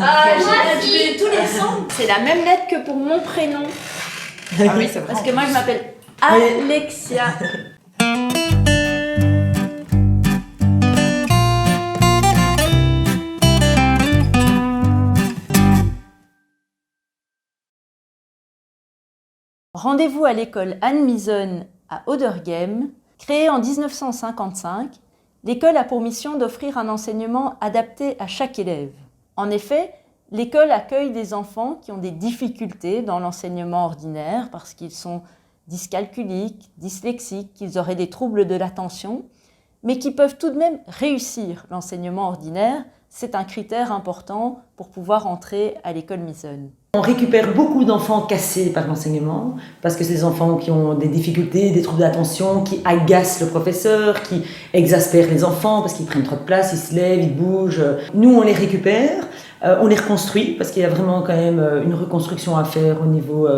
Ah, j'ai tous les sons. C'est la même lettre que pour mon prénom. Ah oui, c'est vrai. Parce que moi, je m'appelle Alexia. Rendez-vous à l'école Anne Mison à Oderghem. Créée en 1955, l'école a pour mission d'offrir un enseignement adapté à chaque élève. En effet, l'école accueille des enfants qui ont des difficultés dans l'enseignement ordinaire parce qu'ils sont dyscalculiques, dyslexiques, qu'ils auraient des troubles de l'attention, mais qui peuvent tout de même réussir l'enseignement ordinaire. C'est un critère important pour pouvoir entrer à l'école Mison. On récupère beaucoup d'enfants cassés par l'enseignement, parce que c'est des enfants qui ont des difficultés, des troubles d'attention, qui agacent le professeur, qui exaspèrent les enfants parce qu'ils prennent trop de place, ils se lèvent, ils bougent. Nous, on les récupère, on les reconstruit, parce qu'il y a vraiment quand même une reconstruction à faire au niveau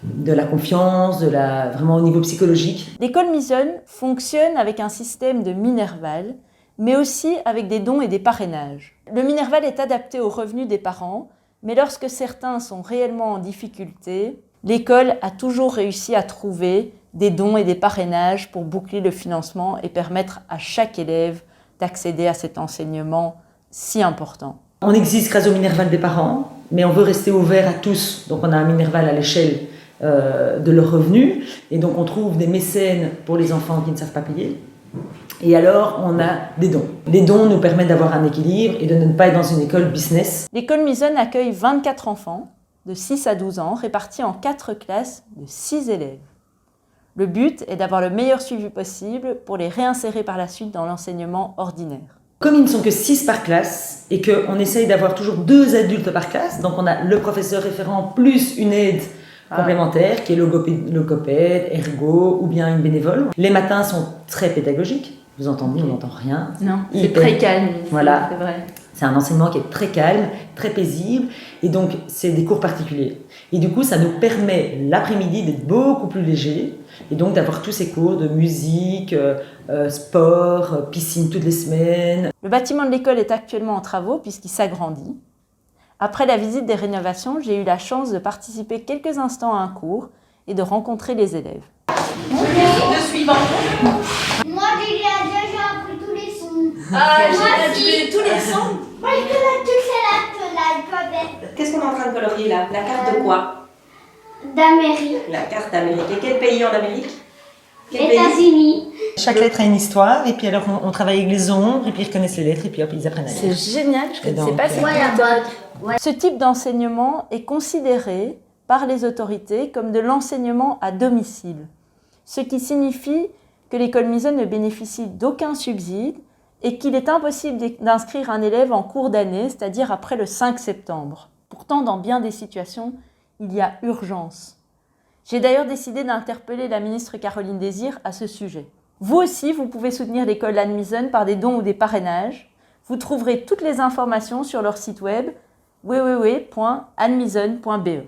de la confiance, vraiment au niveau psychologique. L'école Mison fonctionne avec un système de Minerval, mais aussi avec des dons et des parrainages. Le Minerval est adapté aux revenus des parents, mais lorsque certains sont réellement en difficulté, l'école a toujours réussi à trouver des dons et des parrainages pour boucler le financement et permettre à chaque élève d'accéder à cet enseignement si important. On existe grâce au Minerval des parents, mais on veut rester ouvert à tous. Donc on a un Minerval à l'échelle de leurs revenus, et donc on trouve des mécènes pour les enfants qui ne savent pas payer. Et alors, on a des dons. Les dons nous permettent d'avoir un équilibre et de ne pas être dans une école business. L'école Mison accueille 24 enfants de 6 à 12 ans, répartis en 4 classes de 6 élèves. Le but est d'avoir le meilleur suivi possible pour les réinsérer par la suite dans l'enseignement ordinaire. Comme ils ne sont que 6 par classe et qu'on essaye d'avoir toujours 2 adultes par classe, donc on a le professeur référent plus une aide complémentaire qui est logopède, ergo ou bien une bénévole. Les matins sont très pédagogiques. Vous entendez, on n'entend rien. Non, c'est très calme. Voilà. C'est vrai. C'est un enseignement qui est très calme, très paisible, et donc c'est des cours particuliers. Et du coup, ça nous permet l'après-midi d'être beaucoup plus léger, et donc d'avoir tous ces cours de musique, sport, piscine toutes les semaines. Le bâtiment de l'école est actuellement en travaux puisqu'il s'agrandit. Après la visite des rénovations, j'ai eu la chance de participer quelques instants à un cours et de rencontrer les élèves. Le suivant. Moi, j'ai déjà appris tous les sons. Ah, j'ai tous les sons. Moi, je connais toutes l'alphabet. Qu'est-ce qu'on est en train de colorier là? La carte de quoi? D'Amérique. La carte d'Amérique. Et quel pays en Amérique? Quel pays? États-Unis. Chaque lettre a une histoire, et puis alors on travaille avec les ombres, et puis ils reconnaissent les lettres, et puis hop, ils apprennent à lire. C'est génial, je ne connaissais pas cette Voilà, méthode. Ce type d'enseignement est considéré par les autorités comme de l'enseignement à domicile, ce qui signifie que l'école Mison ne bénéficie d'aucun subside et qu'il est impossible d'inscrire un élève en cours d'année, c'est-à-dire après le 5 septembre. Pourtant, dans bien des situations, il y a urgence. J'ai d'ailleurs décidé d'interpeller la ministre Caroline Désir à ce sujet. Vous aussi, vous pouvez soutenir l'école Anne Mison par des dons ou des parrainages. Vous trouverez toutes les informations sur leur site web www.annemison.be.